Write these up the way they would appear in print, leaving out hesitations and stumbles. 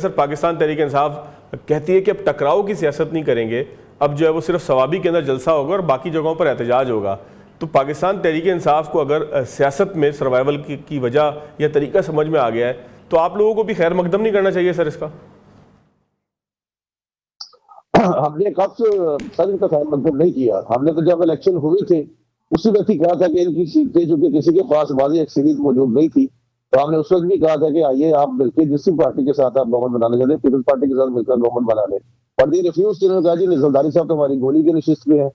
سر پاکستان تحریک انصاف کہتی ہے کہ اب ٹکراؤ کی سیاست نہیں کریں گے، اب جو ہے وہ صرف ثوابی کے اندر جلسہ ہوگا اور باقی جگہوں پر احتجاج ہوگا. تو پاکستان تحریک انصاف کو اگر سیاست میں سروائیول کی وجہ یا طریقہ سمجھ میں آ گیا ہے تو آپ لوگوں کو بھی خیر مقدم نہیں کرنا چاہیے سر اس کا؟ ہم نے کب سر ان کا خیر مقدم نہیں کیا. ہم نے تو جب الیکشن ہوئے تھے اسی وقت ہی کہا تھا کہ ان کی سیٹیں جو کہ کسی کے پاس واضح اکثریت موجود نہیں تھی، تو ہم نے اس وقت بھی کہا تھا کہ آئیے آپ مل کے جس پارٹی کے ساتھ آپ گورنمنٹ بنانے چاہتے ہیں پیپلز پارٹی کے ساتھ مل کر گورنمنٹ بنا لیں. اور دی ریفیوز. جنہوں نے کہا جی نزلداری صاحب تو ہماری گولی کے نشست پہ ہیں،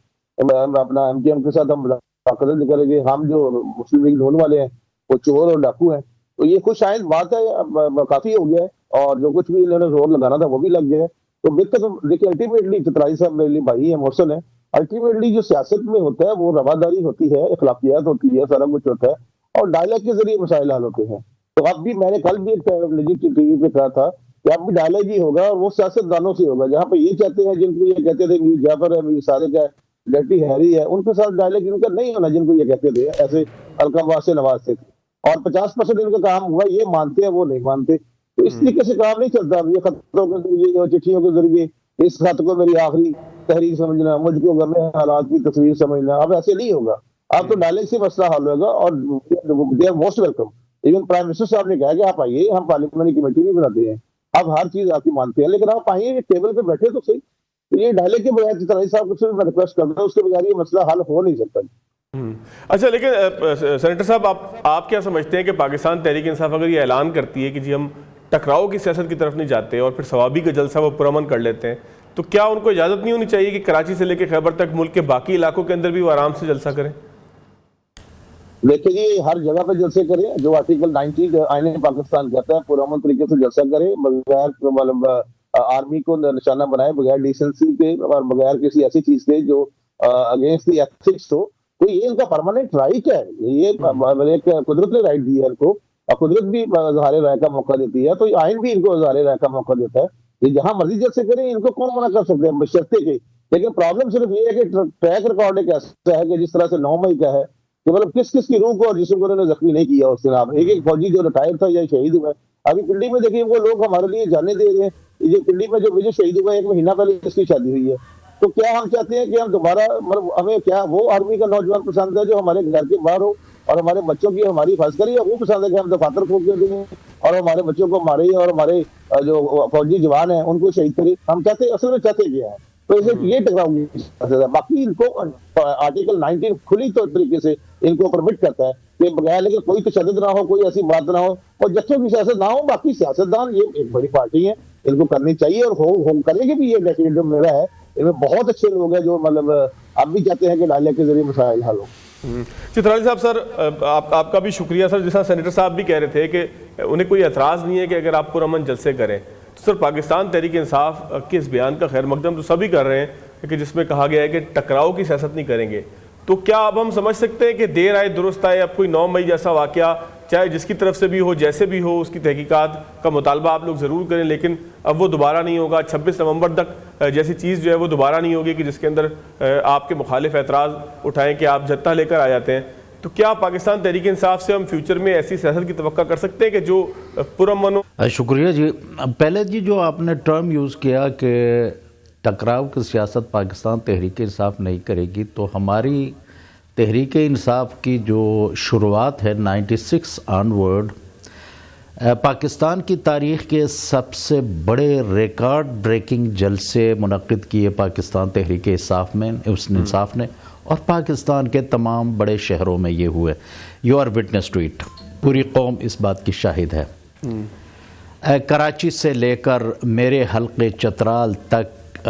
اپنا ایم کے ایم کے ساتھ ہم مذاکرات نہیں کریں گے، ہم جو مسلم لیگ نون والے ہیں وہ چور اور ڈاکو ہیں. تو یہ خوش آئند بات ہے، کافی ہو گیا ہے اور جو کچھ بھی انہوں نے زور لگانا تھا وہ بھی لگ گیا ہے. تو دیکھیں الٹیمیٹلی چترائی صاحب میرے لیے بھائی ہے، محسن ہے. الٹیمیٹلی جو سیاست میں ہوتا ہے وہ رواداری ہوتی ہے، اخلاقیات ہوتی ہے، سارا کچھ ہوتا ہے اور ڈائلاگ کے ذریعے مسائل حل ہوتے ہیں. تو اب بھی میں نے کل بھی ایک ٹی وی پہ کہا تھا کہ اب بھی ڈائلاگ ہی ہوگا اور وہ سیاست دانوں سے ہوگا. جہاں پہ یہ چاہتے ہیں جن کو یہ کہتے تھے میر جعفر ہے، میر صادق ہے، ڈیٹی ہیری ہے، ان کے ساتھ ڈائلاگ ان کا نہیں ہونا جن کو یہ کہتے تھے ایسے القاب سے نوازتے تھے. اور 50% ان کا کام ہوا، یہ مانتے ہیں وہ نہیں مانتے. تو اس طریقے سے کام نہیں چلتا. یہ خطوں کے ذریعے اور چٹھیوں کے ذریعے اس خط کو میری آخری تحریر سمجھنا، مجھ کو غم حالات کی تصویر سمجھنا، اب ایسے نہیں ہوگا. اب تو ڈائلاگ سے مسئلہ حل ہوگا اور they are most welcome. Even prime minister صاحب نے کہا کہ آپ آئیے، ہم پارلیمنٹ کمیٹی بھی بناتے ہیں، اب ہر چیز آپ کی مانتے ہیں، لیکن آپ آئیے ٹیبل پہ بیٹھے تو صحیح. یہ ڈائلاگ کے بغیر چترائی صاحب کو میں ریکویسٹ کرتا ہوں، اس کے بغیر یہ مسئلہ حل ہو نہیں سکتا. اچھا لیکن سینیٹر صاحب آپ کیا سمجھتے ہیں کہ پاکستان تحریک انصاف اگر یہ اعلان کرتی ہے کہ جی ہم ٹکراؤ کی سیاست کی طرف نہیں جاتے اور پھر ثوابی کا جلسہ وہ پرامن کر لیتے ہیں، تو کیا ان کو اجازت نہیں ہونی چاہیے کہ کراچی سے لے کے خیبر تک ملک کے باقی علاقوں کے اندر بھی وہ آرام سے جلسہ کریں؟ دیکھیں جی ہر جگہ پہ جلسے کریں، جو آرٹیکل 90 آئین پاکستان کہتا ہے پرامن طریقے سے جلسہ کریں، بغیر آرمی کو نشانہ بنائے، بغیر ڈیسنسی کے اور بغیر کسی ایسی چیز کے جو اگینسٹ دی ایتھکس ہو. تو یہ ان کا پرماننٹ رائٹ ہے، یہ ایک قدرت نے رائٹ دی ہے ان کو، اور قدرت بھی اظہار رائے کا موقع دیتی ہے، تو آئین بھی ان کو اظہار رائے کا موقع دیتا ہے. یہ جہاں مرضی جلسے کریں، ان کو کون منع کر سکتے ہیں بشرطے کے. لیکن پرابلم صرف یہ ہے کہ ٹریک ریکارڈ ایک ایسا ہے کہ جس طرح سے 9 مئی کا ہے کہ مطلب کس کس کی روح کو اور جسم کو انہوں نے زخمی نہیں کیا. اس جناب ایک فوجی جو ریٹائر تھا یا شہید ہوا ہے، ابھی پنڈی میں دیکھیے وہ لوگ ہمارے لیے جانے دے رہے ہیں. یہ پنڈی میں جو شہید ہوا ہے 1 مہینہ پہلے اس کی شادی ہوئی ہے. تو کیا ہم چاہتے ہیں کہ ہم دوبارہ مطلب ہمیں کیا وہ آرمی کا نوجوان پسند ہے جو ہمارے گھر کے باہر ہو اور ہمارے بچوں کی ہماری حفاظت کرے، یا وہ پسند ہے کہ ہم دفاتر کھول کے دیں اور ہمارے بچوں کو مارے اور ہمارے جو فوجی جوان ہیں ان کو شہید کرے؟ ہم چاہتے اصل میں چاہتے کیا ہے؟ تو یہ ٹکراؤ گی. باقی ان کو آرٹیکل 19 کھلی طریقے سے ان کو پرمٹ کرتا ہے کہ بغیر لیکن کوئی تشدد نہ ہو، کوئی ایسی بات نہ ہو اور جتھوں کی سیاست نہ ہو. باقی سیاستدان یہ ایک بڑی پارٹی ہے، ان کو کرنی چاہیے اور کریں گے بھی. یہ ریفرینڈم میرا ہے، ان میں بہت اچھے لوگ ہیں جو مطلب اب بھی چاہتے ہیں کہ ڈائلاگ کے ذریعے مسائل حل ہو. چترالی صاحب سر آپ کا بھی شکریہ سر. جیسا سینیٹر صاحب بھی کہہ رہے تھے کہ انہیں کوئی اعتراض نہیں ہے کہ اگر آپ پرامن جلسے کریں، تو سر پاکستان تحریک انصاف کے اس بیان کا خیر مقدم تو سبھی کر رہے ہیں کہ جس میں کہا گیا ہے کہ ٹکراؤ کی سیاست نہیں کریں گے. تو کیا اب ہم سمجھ سکتے ہیں کہ دیر آئے درست آئے، اب کوئی 9 مئی جیسا واقعہ چاہے جس کی طرف سے بھی ہو جیسے بھی ہو اس کی تحقیقات کا مطالبہ آپ لوگ ضرور کریں، لیکن اب وہ دوبارہ نہیں ہوگا. 26 نومبر تک جیسی چیز جو ہے وہ دوبارہ نہیں ہوگی کہ جس کے اندر آپ کے مخالف اعتراض اٹھائیں کہ آپ جتہ لے کر آ جاتے ہیں. تو کیا پاکستان تحریک انصاف سے ہم فیوچر میں ایسی سیاست کی توقع کر سکتے ہیں کہ جو پرامن ہو؟ شکریہ جی. پہلے جی جو آپ نے ٹرم یوز کیا کہ ٹکراؤ کی سیاست پاکستان تحریک انصاف نہیں کرے گی، تو ہماری تحریک انصاف کی جو شروعات ہے 96 آنورڈ پاکستان کی تاریخ کے سب سے بڑے ریکارڈ بریکنگ جلسے منعقد کیے پاکستان تحریک انصاف نے اور پاکستان کے تمام بڑے شہروں میں یہ ہوئے. You are witness to it, پوری قوم اس بات کی شاہد ہے. کراچی سے لے کر میرے حلقے چترال تک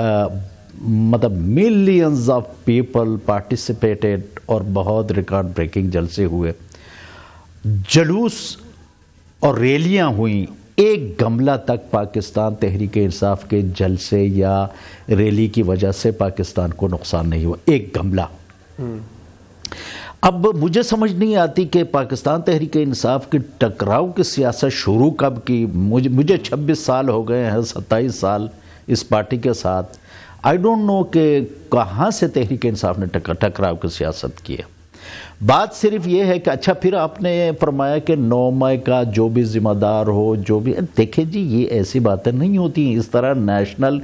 مطلب ملینز آف پیپل پارٹیسپیٹڈ اور بہت ریکارڈ بریکنگ جلسے ہوئے. جلوس اور ریلیاں ہوئیں. ایک گملہ تک پاکستان تحریک انصاف کے جلسے یا ریلی کی وجہ سے پاکستان کو نقصان نہیں ہوا، ایک گملہ. اب مجھے سمجھ نہیں آتی کہ پاکستان تحریک انصاف کی ٹکراؤ کی سیاست شروع کب کی. مجھے 26 سال ہو گئے ہیں، 27 سال اس پارٹی کے ساتھ. آئی ڈونٹ نو کہ کہاں سے تحریک انصاف نے ٹکراؤ کی سیاست کی ہے. بات صرف یہ ہے کہ اچھا پھر آپ نے فرمایا کہ 9 مئی کا جو بھی ذمہ دار ہو، جو بھی، دیکھیں جی یہ ایسی باتیں نہیں ہوتی ہیں، اس طرح نیشنل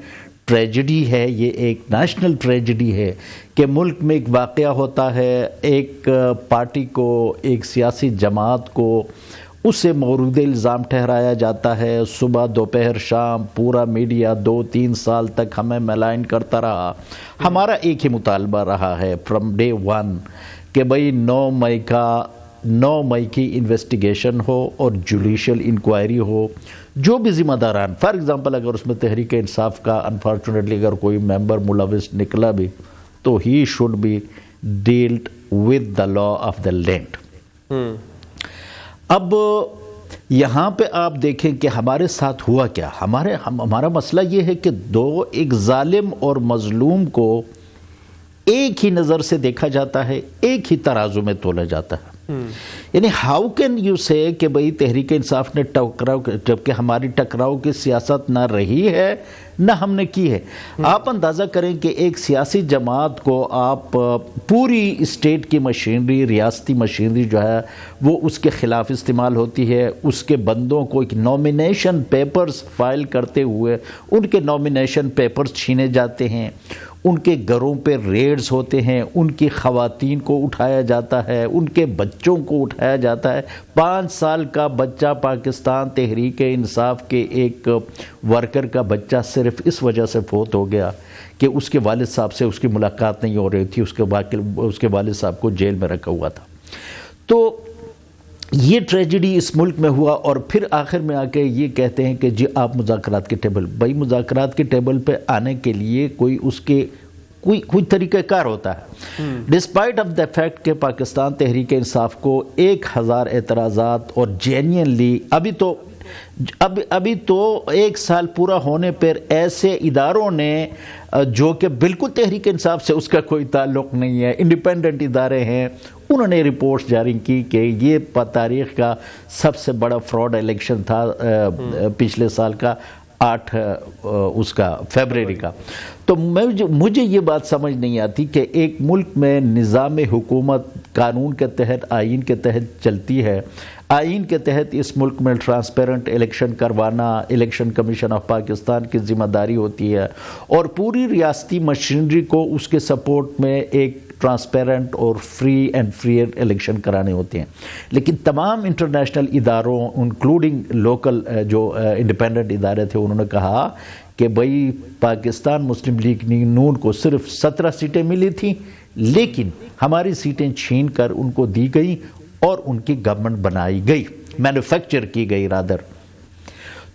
ٹریجڈی ہے، یہ ایک نیشنل ٹریجڈی ہے کہ ملک میں ایک واقعہ ہوتا ہے، ایک پارٹی کو، ایک سیاسی جماعت کو اسے مورد الزام ٹھہرایا جاتا ہے، صبح دوپہر شام پورا میڈیا 2-3 سال تک ہمیں ملائن کرتا رہا۔ ہمارا ایک ہی مطالبہ رہا ہے فرام ڈے 1 کہ بھئی 9 مئی کی انویسٹیگیشن ہو اور جوڈیشل انکوائری ہو، جو بھی ذمہ داران، فار ایگزامپل اگر اس میں تحریک انصاف کا انفارچونیٹلی اگر کوئی ممبر ملوث نکلا بھی تو ہی should be dealt with the law of the land. اب یہاں پہ آپ دیکھیں کہ ہمارے ساتھ ہوا کیا، ہمارا مسئلہ یہ ہے کہ ایک ظالم اور مظلوم کو ایک ہی نظر سے دیکھا جاتا ہے، ایک ہی ترازو میں تولا جاتا ہے۔ یعنی ہاؤ کین یو سے کہ بھئی تحریک انصاف نے ٹکراؤ، جبکہ ہماری ٹکراؤ کی سیاست نہ رہی ہے نہ ہم نے کی ہے۔ آپ اندازہ کریں کہ ایک سیاسی جماعت کو آپ پوری اسٹیٹ کی مشینری، ریاستی مشینری جو ہے وہ اس کے خلاف استعمال ہوتی ہے، اس کے بندوں کو ایک نومینیشن پیپرز فائل کرتے ہوئے ان کے نومینیشن پیپرز چھینے جاتے ہیں، ان کے گھروں پہ ریڈز ہوتے ہیں، ان کی خواتین کو اٹھایا جاتا ہے، ان کے بچوں کو اٹھایا جاتا ہے۔ 5 سال کا بچہ پاکستان تحریک انصاف کے ایک ورکر کا بچہ صرف اس وجہ سے فوت ہو گیا کہ اس کے والد صاحب سے اس کی ملاقات نہیں ہو رہی تھی، اس کے والد صاحب کو جیل میں رکھا ہوا تھا۔ تو یہ ٹریجڈی اس ملک میں ہوا، اور پھر آخر میں آ کے یہ کہتے ہیں کہ جی آپ مذاکرات کے ٹیبل، بھائی مذاکرات کے ٹیبل پہ آنے کے لیے کوئی طریقہ کار ہوتا ہے۔ ڈسپائٹ آف دا فیکٹ کہ پاکستان تحریک انصاف کو 1000 اعتراضات اور جینینلی ابھی تو 1 سال پورا ہونے پر ایسے اداروں نے جو کہ بالکل تحریک انصاف سے اس کا کوئی تعلق نہیں ہے، انڈیپینڈنٹ ادارے ہیں، انہوں نے رپورٹس جاری کی کہ یہ تاریخ کا سب سے بڑا فراڈ الیکشن تھا پچھلے سال کا 8 فیبرری کا۔ تو مجھے یہ بات سمجھ نہیں آتی کہ ایک ملک میں نظام حکومت قانون کے تحت، آئین کے تحت چلتی ہے، آئین کے تحت اس ملک میں ٹرانسپیرنٹ الیکشن کروانا الیکشن کمیشن آف پاکستان کی ذمہ داری ہوتی ہے، اور پوری ریاستی مشینری کو اس کے سپورٹ میں ایک ٹرانسپیرنٹ اور فری اینڈ فیئر الیکشن کرانے ہوتے ہیں۔ لیکن تمام انٹرنیشنل اداروں انکلوڈنگ لوکل جو انڈیپینڈنٹ ادارے تھے، انہوں نے کہا کہ بھئی پاکستان مسلم لیگ نون کو صرف 17 سیٹیں ملی تھیں، لیکن ہماری سیٹیں چھین کر ان کو دی گئی اور ان کی گورنمنٹ بنائی گئی، مینوفیکچر کی گئی رادر۔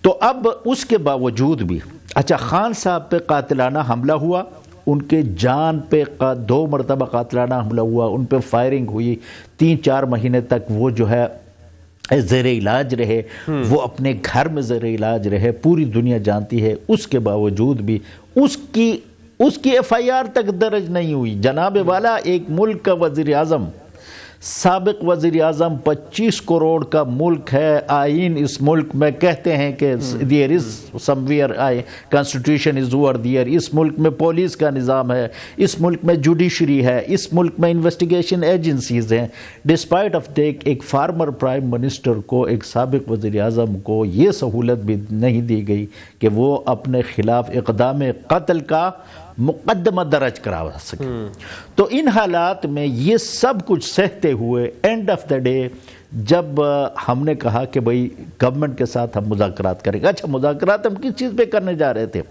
تو اب اس کے باوجود بھی اچھا خان صاحب پہ قاتلانہ حملہ ہوا، ان کے جان پہ 2 مرتبہ قاتلانہ حملہ ہوا، ان پہ فائرنگ ہوئی، 3-4 مہینے تک وہ جو ہے زیر علاج رہے، وہ اپنے گھر میں زیر علاج رہے، پوری دنیا جانتی ہے۔ اس کے باوجود بھی اس کی FIR تک درج نہیں ہوئی۔ جناب والا، ایک ملک کا وزیر اعظم، سابق وزیر اعظم، 25 کروڑ کا ملک ہے، آئین اس ملک میں کہتے ہیں کہ there is somewhere constitution is over there، اس ملک میں پولیس کا نظام ہے، اس ملک میں جوڈیشری ہے، اس ملک میں انویسٹیگیشن ایجنسیز ہیں۔ ڈسپائٹ آف ایک فارمر پرائم منسٹر کو، ایک سابق وزیر اعظم کو یہ سہولت بھی نہیں دی گئی کہ وہ اپنے خلاف اقدام قتل کا مقدمہ درج کرا سکے۔ تو ان حالات میں یہ سب کچھ سہتے ہوئے اینڈ آف دا ڈے جب ہم نے کہا کہ بھئی گورنمنٹ کے ساتھ ہم مذاکرات کریں گے، اچھا مذاکرات ہم کس چیز پہ کرنے جا رہے تھے؟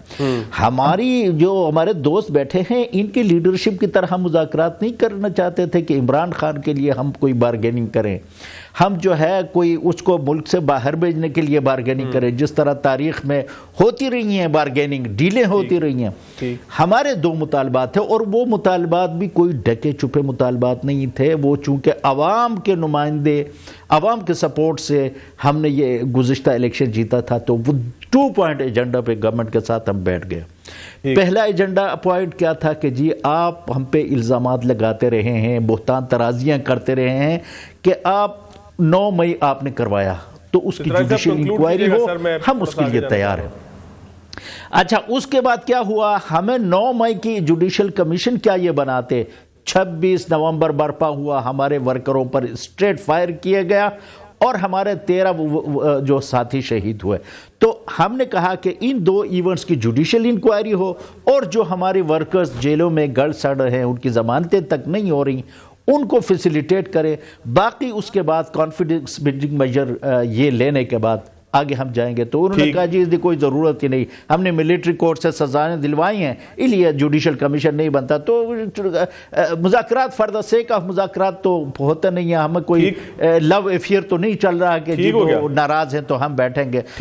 ہمارے دوست بیٹھے ہیں، ان کی لیڈرشپ کی طرح ہم مذاکرات نہیں کرنا چاہتے تھے کہ عمران خان کے لیے ہم کوئی بارگیننگ کریں، ہم جو ہے کوئی اس کو ملک سے باہر بھیجنے کے لیے بارگیننگ کریں، جس طرح تاریخ میں ہوتی رہی ہیں بارگیننگ، ڈیلیں ہوتی رہی ہیں۔ ہمارے 2 مطالبات تھے، اور وہ مطالبات بھی کوئی ڈھکے چھپے مطالبات نہیں تھے، وہ چونکہ عوام کے نمائندے، عوام کے سپورٹ سے ہم نے یہ گزشتہ الیکشن جیتا تھا، تو وہ 2 پوائنٹ ایجنڈا پہ گورنمنٹ کے ساتھ ہم بیٹھ گئے۔ پہلا ایجنڈا پوائنٹ کیا تھا کہ جی آپ ہم پہ الزامات لگاتے رہے ہیں، بہتان ترازیاں کرتے رہے ہیں کہ آپ 9 مئی آپ نے کروایا، تو اس کی جوڈیشل انکوائری ہو، ہم اس کے لیے تیار ہیں۔ اچھا اس کے بعد کیا ہوا؟ ہمیں 9 مئی کی جوڈیشل کمیشن کیا یہ بناتے 26 نومبر برپا ہوا، ہمارے ورکروں پر اسٹریٹ فائر کیا گیا اور ہمارے 13 جو ساتھی شہید ہوئے۔ تو ہم نے کہا کہ ان 2 ایونٹس کی جوڈیشل انکوائری ہو، اور جو ہماری ورکرز جیلوں میں گڑ سڑ رہے ہیں، ان کی ضمانتیں تک نہیں ہو رہی، ان کو فیسیلیٹیٹ کریں، باقی اس کے بعد کانفیڈنس بلڈنگ میجر یہ لینے کے بعد آگے ہم جائیں گے۔ تو انہوں نے کہا جی اس کی کوئی ضرورت ہی نہیں، ہم نے ملٹری کورٹ سے سزائیں دلوائی ہیں، اس لیے جوڈیشل کمیشن نہیں بنتا۔ تو مذاکرات فار دا سیک آف مذاکرات تو ہوتا نہیں ہے، ہمیں کوئی لو افیئر تو نہیں چل رہا کہ جو ناراض ہیں تو ہم بیٹھیں گے۔